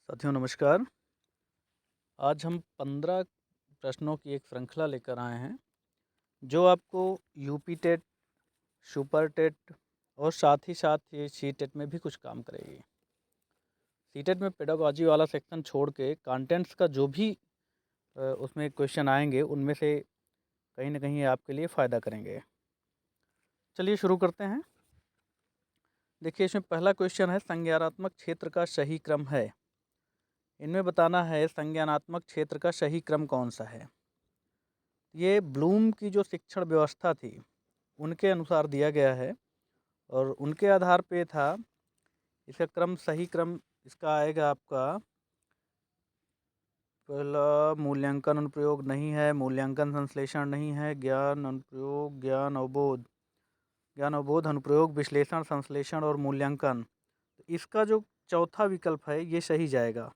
साथियों नमस्कार। आज हम 15 प्रश्नों की एक श्रृंखला लेकर आए हैं, जो आपको यूपी टेट, सुपर टेट और साथ ही साथ ये सी टेट में भी कुछ काम करेगी। सी टेट में पेडागॉजी वाला सेक्शन छोड़ के कंटेंट्स का जो भी उसमें क्वेश्चन आएंगे, उनमें से कहीं ना कहीं आपके लिए फ़ायदा करेंगे। चलिए शुरू करते हैं। देखिए, इसमें पहला क्वेश्चन है, संज्ञानात्मक क्षेत्र का सही क्रम है। इनमें बताना है संज्ञानात्मक क्षेत्र का सही क्रम कौन सा है। ये ब्लूम की जो शिक्षण व्यवस्था थी, उनके अनुसार दिया गया है और उनके आधार पे था। इसका क्रम, सही क्रम इसका आएगा आपका, पहला मूल्यांकन अनुप्रयोग नहीं है, मूल्यांकन संश्लेषण नहीं है, ज्ञान अनुप्रयोग, ज्ञान अवबोध अनुप्रयोग, विश्लेषण, संश्लेषण और मूल्यांकन। तो इसका जो चौथा विकल्प है ये सही जाएगा।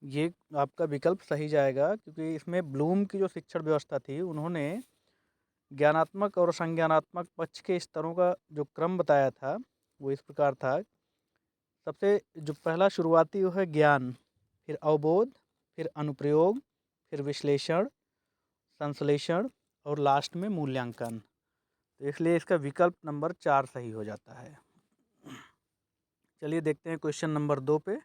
ये आपका विकल्प सही जाएगा, क्योंकि इसमें ब्लूम की जो शिक्षण व्यवस्था थी, उन्होंने ज्ञानात्मक और संज्ञानात्मक पक्ष के स्तरों का जो क्रम बताया था, वो इस प्रकार था। सबसे जो पहला शुरुआती वो है ज्ञान, फिर अवबोध, फिर अनुप्रयोग, फिर विश्लेषण, संश्लेषण और लास्ट में मूल्यांकन। तो इसलिए इसका विकल्प नंबर 4 सही हो जाता है। चलिए देखते हैं क्वेश्चन नंबर 2 पे।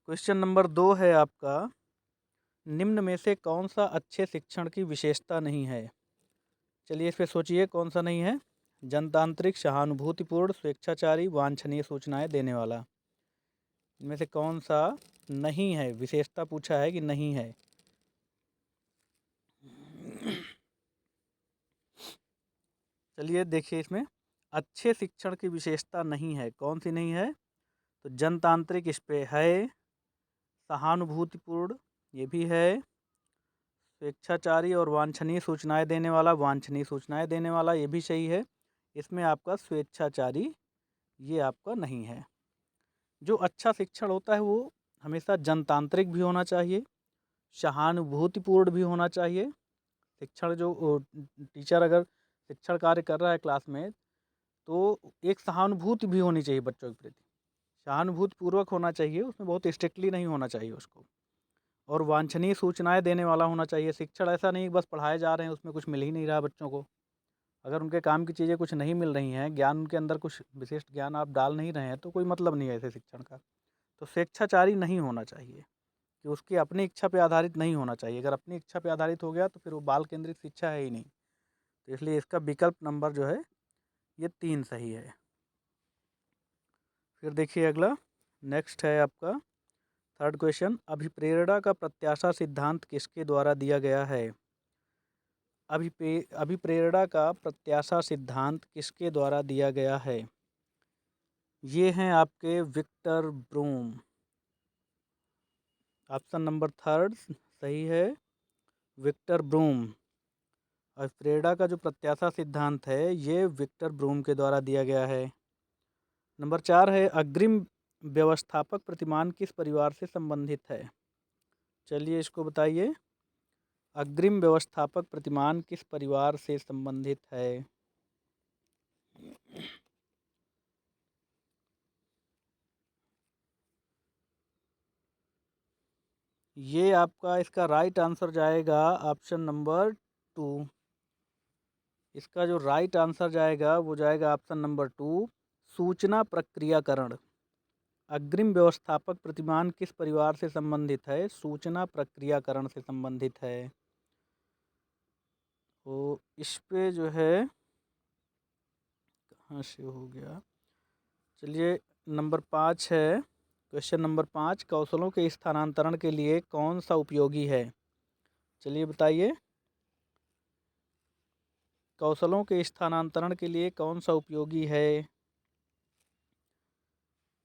क्वेश्चन नंबर 2 है आपका, निम्न में से कौन सा अच्छे शिक्षण की विशेषता नहीं है। चलिए इस पे सोचिए, कौन सा नहीं है। जनतांत्रिक, सहानुभूतिपूर्ण, स्वेच्छाचारी, वांछनीय सूचनाएं देने वाला। इनमें से कौन सा नहीं है, विशेषता पूछा है कि नहीं है। चलिए देखिए, इसमें अच्छे शिक्षण की विशेषता नहीं है, कौन सी नहीं है। तो जनतांत्रिक इस पे है, सहानुभूतिपूर्ण ये भी है, स्वेच्छाचारी और वांछनीय सूचनाएं देने वाला, वांछनीय सूचनाएं देने वाला ये भी सही है। इसमें आपका स्वेच्छाचारी ये आपका नहीं है। जो अच्छा शिक्षण होता है वो हमेशा जनतांत्रिक भी होना चाहिए, सहानुभूतिपूर्ण भी होना चाहिए। शिक्षण जो टीचर अगर शिक्षण कार्य कर रहा है क्लास में, तो एक सहानुभूति भी होनी चाहिए बच्चों के प्रति, सहानुभूतिपूर्वक होना चाहिए, उसमें बहुत स्ट्रिक्टली नहीं होना चाहिए उसको। और वांछनीय सूचनाएं देने वाला होना चाहिए। शिक्षण ऐसा नहीं बस पढ़ाए जा रहे हैं, उसमें कुछ मिल ही नहीं रहा बच्चों को। अगर उनके काम की चीज़ें कुछ नहीं मिल रही हैं, ज्ञान उनके अंदर कुछ विशिष्ट ज्ञान आप डाल नहीं रहे हैं, तो कोई मतलब नहीं है ऐसे शिक्षण का। तो स्वेच्छाचारी नहीं होना चाहिए, कि उसकी अपनी इच्छा पे आधारित नहीं होना चाहिए। अगर अपनी इच्छा पे आधारित हो गया तो फिर वो बाल केंद्रित शिक्षा है ही नहीं। तो इसलिए इसका विकल्प नंबर जो है ये 3 सही है। फिर देखिए अगला, नेक्स्ट है आपका थर्ड क्वेश्चन, अभिप्रेरणा का प्रत्याशा सिद्धांत किसके द्वारा दिया गया है। अभिप्रेरणा का प्रत्याशा सिद्धांत किसके द्वारा दिया गया है। ये हैं आपके Victor Broom. Option number third सही है, विक्टर ब्रूम। अभिप्रेरणा का जो प्रत्याशा सिद्धांत है ये विक्टर ब्रूम के द्वारा दिया गया है। नंबर 4 है, अग्रिम व्यवस्थापक प्रतिमान किस परिवार से संबंधित है। चलिए इसको बताइए, अग्रिम व्यवस्थापक प्रतिमान किस परिवार से संबंधित है। ये आपका इसका राइट आंसर जाएगा ऑप्शन नंबर 2। इसका जो राइट आंसर जाएगा वो जाएगा ऑप्शन नंबर 2, सूचना प्रक्रियाकरण। अग्रिम व्यवस्थापक प्रतिमान किस परिवार से संबंधित है, सूचना प्रक्रियाकरण से संबंधित है। तो इस पे जो है, कहाँ से हो गया। चलिए नंबर 5 है, क्वेश्चन नंबर 5, कौशलों के स्थानांतरण के लिए कौन सा उपयोगी है। चलिए बताइए, कौशलों के स्थानांतरण के लिए कौन सा उपयोगी है।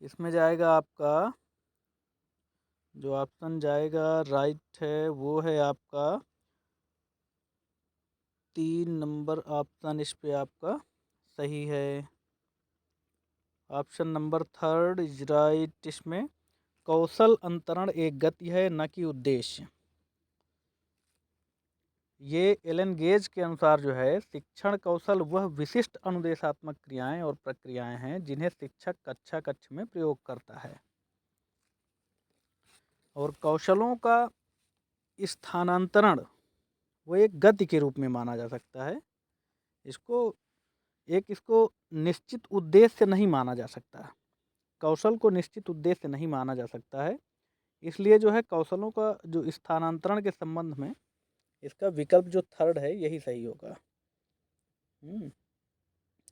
इसमें जाएगा आपका, जो ऑप्शन जाएगा राइट है वो है आपका 3 नंबर ऑप्शन इस पे आपका सही है। Option number third is right. इसमें कौशल अंतरण एक गति है, न कि उद्देश्य। ये एलन गेज के अनुसार जो है, शिक्षण कौशल वह विशिष्ट अनुदेशात्मक क्रियाएं और प्रक्रियाएं हैं जिन्हें शिक्षक कक्षा कक्ष में प्रयोग करता है। और कौशलों का स्थानांतरण वो एक गति के रूप में माना जा सकता है। इसको निश्चित उद्देश्य नहीं माना जा सकता। कौशल को निश्चित उद्देश्य नहीं माना जा सकता है, इसलिए जो है कौशलों का जो स्थानांतरण के संबंध में इसका विकल्प जो थर्ड है यही सही होगा।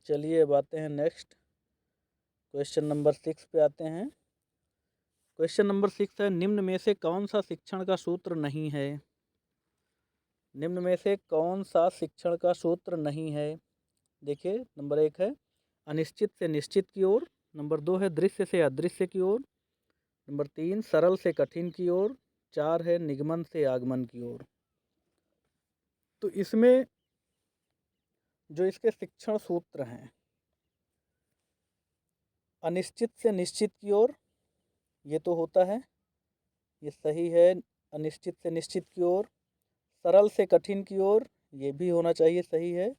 चलिए अब आते हैं नेक्स्ट क्वेश्चन नंबर 6 पे आते हैं। क्वेश्चन नंबर 6 है, निम्न में से कौन सा शिक्षण का सूत्र नहीं है? निम्न में से कौन सा शिक्षण का सूत्र नहीं है? देखिए, नंबर 1 है अनिश्चित से निश्चित की ओर, नंबर 2 है दृश्य से अदृश्य की ओर, नंबर 3 सरल से कठिन की ओर, 4 है निगमन से आगमन की ओर। तो इसमें जो इसके शिक्षण सूत्र हैं, अनिश्चित से निश्चित की ओर ये तो होता है, ये सही है। अनिश्चित से निश्चित की ओर, सरल से कठिन की ओर ये भी होना चाहिए, सही है।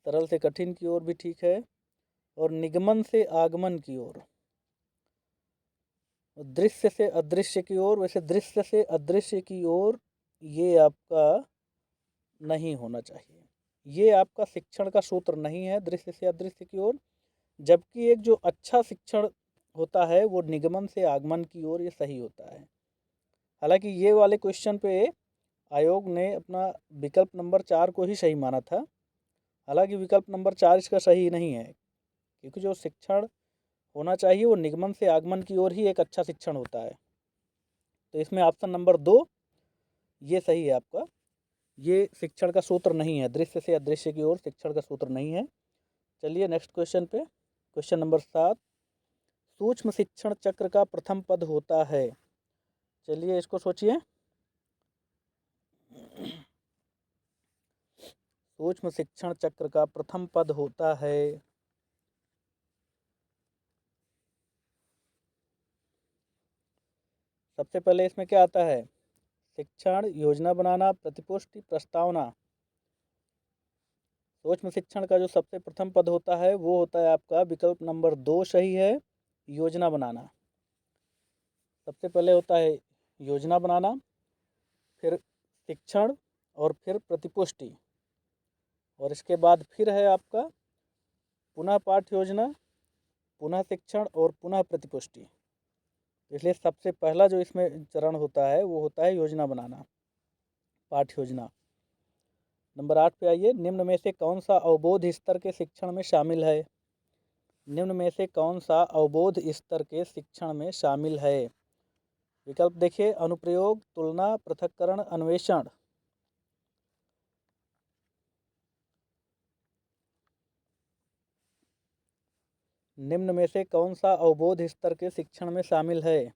सरल से कठिन की ओर भी ठीक है। और निगमन से आगमन की ओर, दृश्य से अदृश्य की ओर, वैसे दृश्य से अदृश्य की ओर ये आपका नहीं होना चाहिए। ये आपका शिक्षण का सूत्र नहीं है दृश्य से अदृश्य की ओर, जबकि एक जो अच्छा शिक्षण होता है वो निगमन से आगमन की ओर ये सही होता है। हालांकि ये वाले क्वेश्चन पे आयोग ने अपना विकल्प नंबर 4 को ही सही माना था। हालांकि विकल्प नंबर 4 इसका सही नहीं है, क्योंकि जो शिक्षण होना चाहिए वो निगमन से आगमन की ओर ही एक अच्छा शिक्षण होता है। तो इसमें ऑप्शन नंबर 2 ये सही है आपका। ये शिक्षण का सूत्र नहीं है, दृश्य से अदृश्य की ओर शिक्षण का सूत्र नहीं है। चलिए नेक्स्ट क्वेश्चन पे, क्वेश्चन नंबर 7, सूक्ष्म शिक्षण चक्र का प्रथम पद होता है। चलिए इसको सोचिए। सूक्ष्म शिक्षण चक्र का प्रथम पद होता है, सबसे पहले इसमें क्या आता है? शिक्षण योजना बनाना, प्रतिपुष्टि, प्रस्तावना। सूक्ष्म शिक्षण का जो सबसे प्रथम पद होता है वो होता है आपका विकल्प नंबर 2 सही है, योजना बनाना। सबसे पहले होता है योजना बनाना, फिर शिक्षण और फिर प्रतिपुष्टि, और इसके बाद फिर है आपका पुनः पाठ्य योजना, पुनः शिक्षण और पुनः प्रतिपुष्टि। इसलिए सबसे पहला जो इसमें चरण होता है वो होता है योजना बनाना, पाठ्य योजना। नंबर 8 पे आइए, निम्न में से कौन सा अवबोध स्तर के शिक्षण में शामिल है? निम्न में से कौन सा अवबोध स्तर के शिक्षण में शामिल है? विकल्प देखिए, अनुप्रयोग, तुलना, पृथक्करण, अन्वेषण। निम्न में से कौन सा अवबोध स्तर के शिक्षण में शामिल है?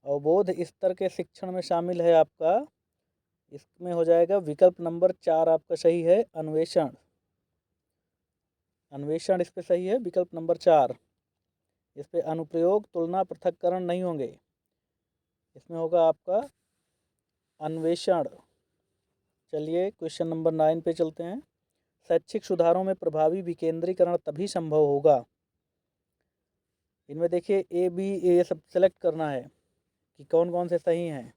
अवबोध स्तर के शिक्षण में शामिल है आपका, इसमें हो जाएगा विकल्प नंबर 4 आपका सही है, अन्वेषण। अन्वेषण इस पे सही है, विकल्प नंबर 4। इस पे अनुप्रयोग, तुलना, पृथक्करण नहीं होंगे, इसमें होगा आपका अन्वेषण। चलिए क्वेश्चन नंबर 9 पे चलते हैं। शैक्षिक सुधारों में प्रभावी विकेंद्रीकरण तभी संभव होगा। इनमें देखिए ए बी ये सब सेलेक्ट करना है कि कौन कौन से सही हैं।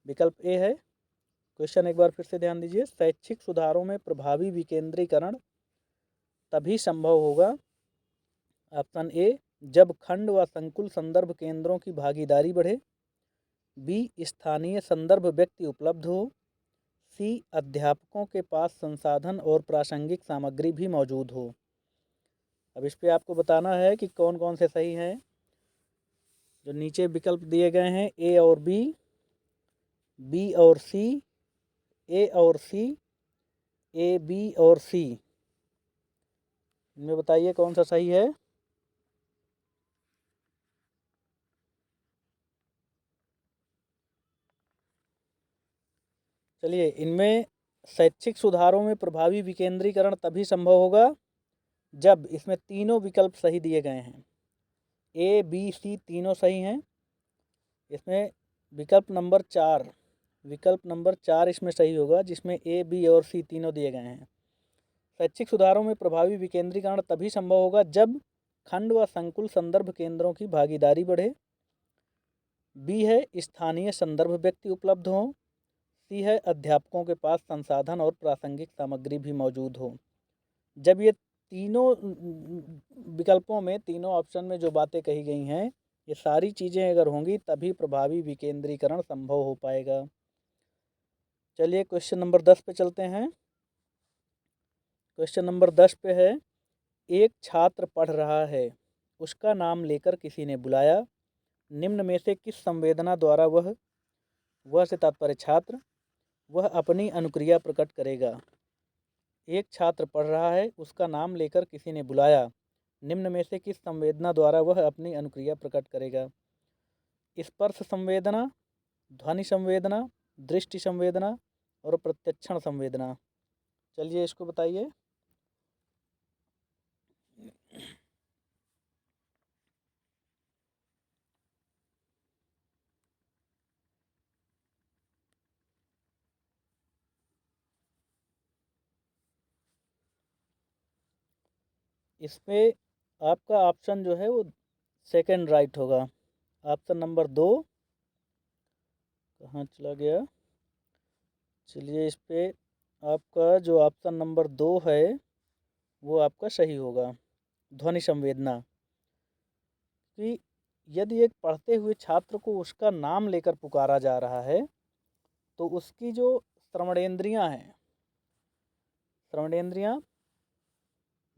विकल्प ए है, क्वेश्चन एक बार फिर से ध्यान दीजिए, शैक्षिक सुधारों में प्रभावी विकेंद्रीकरण तभी संभव होगा। ऑप्शन ए, जब खंड व संकुल संदर्भ केंद्रों की भागीदारी बढ़े, बी, स्थानीय संदर्भ व्यक्ति उपलब्ध हो, सी, अध्यापकों के पास संसाधन और प्रासंगिक सामग्री भी मौजूद हो। अब इस पे आपको बताना है कि कौन कौन से सही हैं। जो नीचे विकल्प दिए गए हैं ए और बी, बी और सी, ए और सी, ए बी और सी, इनमें बताइए कौन सा सही है। चलिए, इनमें शैक्षिक सुधारों में प्रभावी विकेंद्रीकरण तभी संभव होगा जब, इसमें तीनों विकल्प सही दिए गए हैं, ए बी सी तीनों सही हैं। इसमें विकल्प नंबर 4, विकल्प नंबर 4 इसमें सही होगा, जिसमें ए बी और सी तीनों दिए गए हैं। शैक्षिक सुधारों में प्रभावी विकेंद्रीकरण तभी संभव होगा जब खंड व संकुल संदर्भ केंद्रों की भागीदारी बढ़े, बी है स्थानीय संदर्भ व्यक्ति उपलब्ध हों, सी है अध्यापकों के पास संसाधन और प्रासंगिक सामग्री भी मौजूद हो। जब ये तीनों विकल्पों में, तीनों ऑप्शन में जो बातें कही गई हैं, ये सारी चीज़ें अगर होंगी तभी प्रभावी विकेंद्रीकरण संभव हो पाएगा। चलिए क्वेश्चन नंबर 10 पे चलते हैं। क्वेश्चन नंबर 10 पे है, एक छात्र पढ़ रहा है, उसका नाम लेकर किसी ने बुलाया, निम्न में से किस संवेदना द्वारा वह से तात्पर्य छात्र, वह अपनी अनुक्रिया प्रकट करेगा। एक छात्र पढ़ रहा है, उसका नाम लेकर किसी ने बुलाया, निम्न में से किस संवेदना द्वारा वह अपनी अनुक्रिया प्रकट करेगा। स्पर्श संवेदना, ध्वनि संवेदना, दृष्टि संवेदना और प्रत्यक्षण संवेदना। चलिए इसको बताइए। इसमें आपका ऑप्शन जो है वो सेकंड राइट होगा। ऑप्शन नंबर 2 कहाँ चला गया। चलिए इस पे आपका जो ऑप्शन नंबर 2 है वो आपका सही होगा, ध्वनि संवेदना। कि यदि एक पढ़ते हुए छात्र को उसका नाम लेकर पुकारा जा रहा है तो उसकी जो श्रवणेंद्रियां हैं, श्रवणेंद्रियां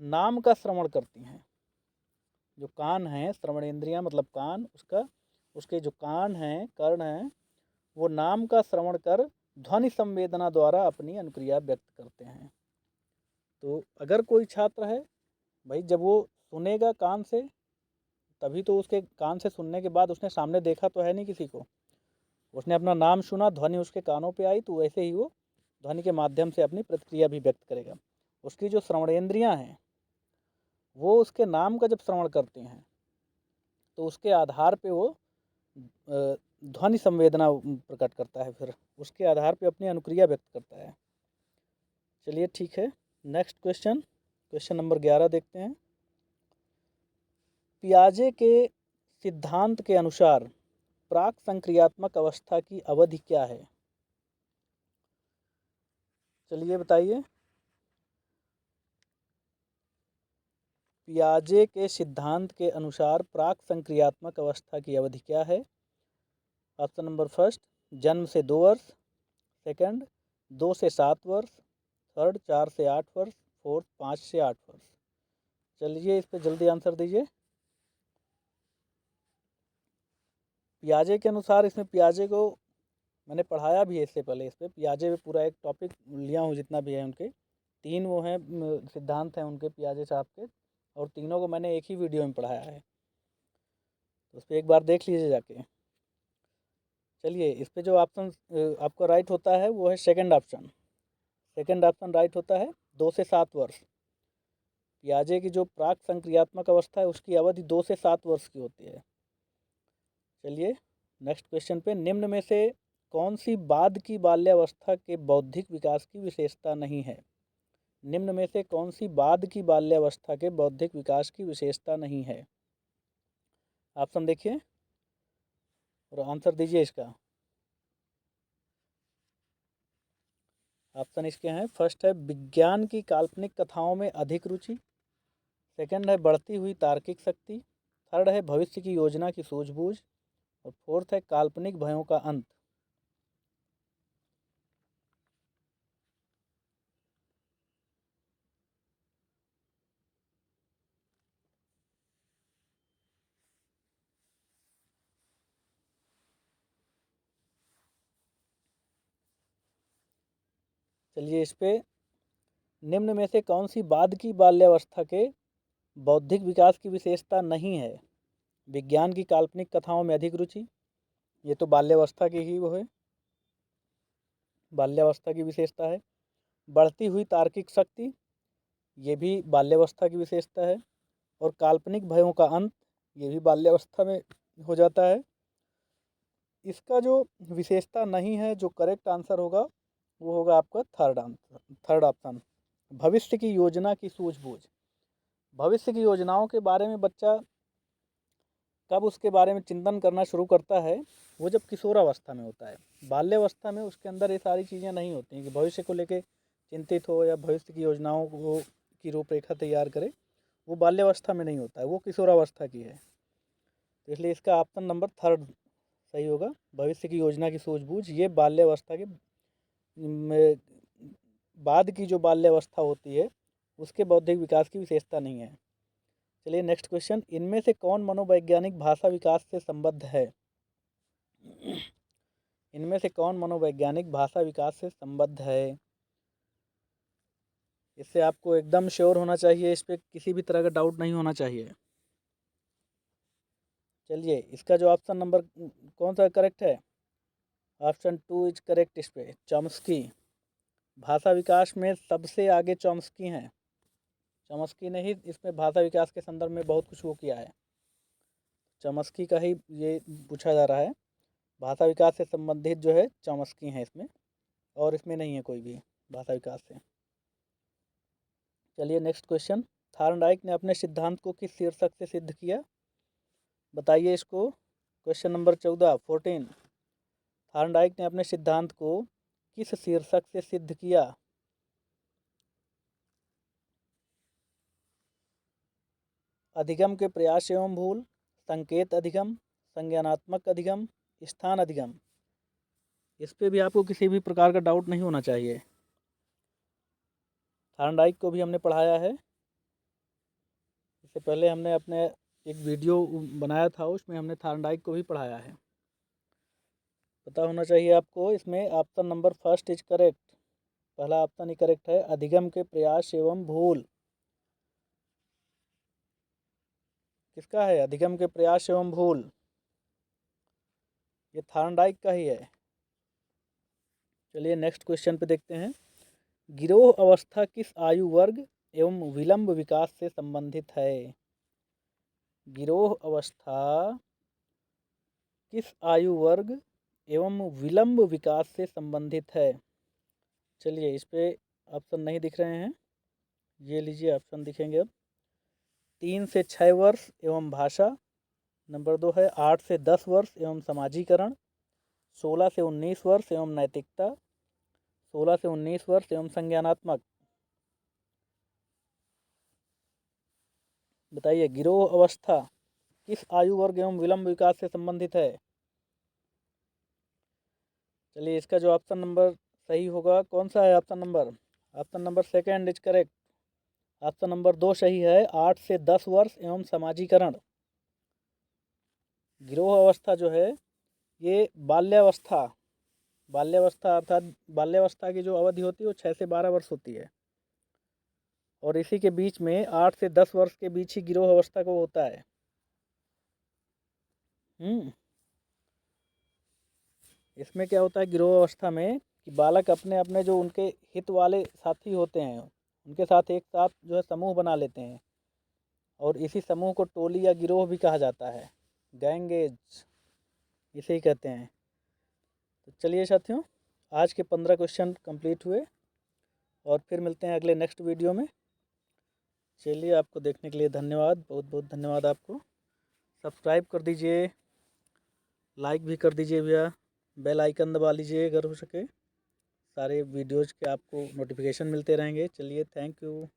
नाम का श्रवण करती हैं। जो कान हैं, श्रवणेंद्रियां मतलब कान, उसके जो कान हैं, कर्ण हैं, वो नाम का श्रवण कर ध्वनि संवेदना द्वारा अपनी अनुक्रिया व्यक्त करते हैं। तो अगर कोई छात्र है भाई, जब वो सुनेगा कान से, तभी तो उसके कान से सुनने के बाद उसने सामने देखा तो है नहीं किसी को, उसने अपना नाम सुना, ध्वनि उसके कानों पे आई, तो वैसे ही वो ध्वनि के माध्यम से अपनी प्रतिक्रिया भी व्यक्त करेगा। उसकी जो श्रवणेंद्रियां हैं वो उसके नाम का जब श्रवण करती हैं तो उसके आधार पे वो ध्वनि संवेदना प्रकट करता है, फिर उसके आधार पे अपनी अनुक्रिया व्यक्त करता है। चलिए ठीक है, नेक्स्ट क्वेश्चन, क्वेश्चन नंबर 11 देखते हैं। पियाजे के सिद्धांत के अनुसार प्राक संक्रियात्मक अवस्था की अवधि क्या है। चलिए बताइए। पियाजे के सिद्धांत के अनुसार प्राक संक्रियात्मक अवस्था की अवधि क्या है। ऑप्शन नंबर फर्स्ट, जन्म से 2 वर्ष, सेकंड 2 से 7 वर्ष, थर्ड 4 से 8 वर्ष, फोर्थ 5 से 8 वर्ष। चलिए इस पर जल्दी आंसर दीजिए। पियाजे के अनुसार, इसमें पियाजे को मैंने पढ़ाया भी है इससे पहले, इस पर पियाजे पे पूरा एक टॉपिक लिया हूँ, जितना भी है उनके 3 वो हैं सिद्धांत हैं उनके, पियाजे साहब के, और तीनों को मैंने एक ही वीडियो में पढ़ाया है, तो उस पर एक बार देख लीजिए जाके। चलिए इस पर जो ऑप्शन आपका राइट होता है वो है second option. Second option right होता है, 2 से 7 वर्ष। पियाजे की जो प्राक संक्रियात्मक अवस्था है उसकी अवधि 2 से 7 वर्ष की होती है। चलिए नेक्स्ट क्वेश्चन पे, निम्न में से कौन सी बाद की बाल्यावस्था के बौद्धिक विकास की विशेषता नहीं है। निम्न में से कौन सी बाद की बाल्यावस्था के बौद्धिक विकास की विशेषता नहीं है। ऑप्शन देखिए और आंसर दीजिए इसका। ऑप्शन इसके हैं, फर्स्ट है विज्ञान की काल्पनिक कथाओं में अधिक रुचि, सेकंड है बढ़ती हुई तार्किक शक्ति, थर्ड है भविष्य की योजना की सूझबूझ, और फोर्थ है काल्पनिक भयों का अंत। चलिए इस पे, निम्न में से कौन सी बाद की बाल्यावस्था के बौद्धिक विकास की विशेषता नहीं है। विज्ञान की काल्पनिक कथाओं में अधिक रुचि, ये तो बाल्यावस्था की ही वो है, बाल्यावस्था की विशेषता है। बढ़ती हुई तार्किक शक्ति, ये भी बाल्यावस्था की विशेषता है। और काल्पनिक भयों का अंत, ये भी बाल्यावस्था में हो जाता है। इसका जो विशेषता नहीं है, जो करेक्ट आंसर होगा वो होगा आपका थर्ड आंसर, थर्ड ऑप्शन, भविष्य की योजना की सूझबूझ। भविष्य की योजनाओं के बारे में बच्चा कब उसके बारे में चिंतन करना शुरू करता है, वो जब किशोरावस्था में होता है। बाल्यावस्था में उसके अंदर ये सारी चीज़ें नहीं होती हैं कि भविष्य को लेके चिंतित हो या भविष्य की योजनाओं को की रूपरेखा तैयार करे, वो बाल्यावस्था में नहीं होता है, वो किशोरावस्था की है। तो इसलिए इसका ऑप्शन नंबर 3 सही होगा। भविष्य की योजना की सूझबूझ ये बाल्यावस्था के बाद की जो बाल्यावस्था होती है उसके बौद्धिक विकास की विशेषता नहीं है। चलिए नेक्स्ट क्वेश्चन, इनमें से कौन मनोवैज्ञानिक भाषा विकास से संबद्ध है? इनमें से कौन मनोवैज्ञानिक भाषा विकास से संबद्ध है? इससे आपको एकदम श्योर होना चाहिए, इस पर किसी भी तरह का डाउट नहीं होना चाहिए। चलिए इसका जो ऑप्शन नंबर कौन सा करेक्ट है? Option 2 is correct. इस पे चॉम्स्की, भाषा विकास में सबसे आगे चॉम्स्की हैं। चॉम्स्की ने ही इसमें भाषा विकास के संदर्भ में बहुत कुछ वो किया है। चॉम्स्की का ही ये पूछा जा रहा है। भाषा विकास से संबंधित जो है चॉम्स्की हैं इसमें, और इसमें नहीं है कोई भी भाषा विकास से। चलिए नेक्स्ट क्वेश्चन, थार्नडाइक ने अपने सिद्धांत को किस शीर्षक से सिद्ध किया? बताइए इसको। क्वेश्चन नंबर 14 थार्नडाइक ने अपने सिद्धांत को किस शीर्षक से सिद्ध किया? अधिगम के प्रयास एवं भूल, संकेत अधिगम, संज्ञानात्मक अधिगम, स्थान अधिगम। इस पे भी आपको किसी भी प्रकार का डाउट नहीं होना चाहिए। थार्नडाइक को भी हमने पढ़ाया है, इससे पहले हमने अपने एक वीडियो बनाया था, उसमें हमने थार्नडाइक को भी पढ़ाया है। पता होना चाहिए आपको। इसमें ऑप्शन नंबर 1 इज करेक्ट, पहला ऑप्शन ही करेक्ट है, अधिगम के प्रयास एवं भूल। किसका है अधिगम के प्रयास एवं भूल? ये थार्नडाइक का ही है। चलिए नेक्स्ट क्वेश्चन पे देखते हैं, गिरोह अवस्था किस आयु वर्ग एवं विलंब विकास से संबंधित है? गिरोह अवस्था किस आयु वर्ग एवं विलंब विकास से संबंधित है? चलिए इस पे ऑप्शन नहीं दिख रहे हैं, ये लीजिए ऑप्शन दिखेंगे अब। 3 से 6 वर्ष एवं भाषा, नंबर 2 है 8 से 10 वर्ष एवं समाजीकरण, 16 से 19 वर्ष एवं नैतिकता, 16 से 19 वर्ष एवं संज्ञानात्मक। बताइए गिरोह अवस्था किस आयु वर्ग एवं विलंब विकास से संबंधित है? चलिए इसका जो ऑप्शन नंबर सही होगा, कौन सा है option number? Option number 2 is correct. Option number 2 सही है, 8 से 10 वर्ष एवं समाजीकरण। गिरोह अवस्था जो है ये बाल्यावस्था अर्थात बाल्यावस्था की जो अवधि होती है वो 6 से 12 वर्ष होती है, और इसी के बीच में 8 से 10 वर्ष के बीच ही गिरोह अवस्था को होता है। इसमें क्या होता है गिरोह अवस्था में कि बालक अपने अपने जो उनके हित वाले साथी होते हैं उनके साथ एक साथ जो है समूह बना लेते हैं, और इसी समूह को टोली या गिरोह भी कहा जाता है, गैंगेज इसे ही कहते हैं। तो चलिए साथियों, आज के 15 क्वेश्चन कंप्लीट हुए, और फिर मिलते हैं अगले नेक्स्ट वीडियो में। चलिए आपको देखने के लिए धन्यवाद, बहुत बहुत धन्यवाद आपको। सब्सक्राइब कर दीजिए, लाइक भी कर दीजिए भैया, बेल आइकन दबा लीजिए अगर हो सके, सारे वीडियोज़ के आपको नोटिफिकेशन मिलते रहेंगे। चलिए थैंक यू।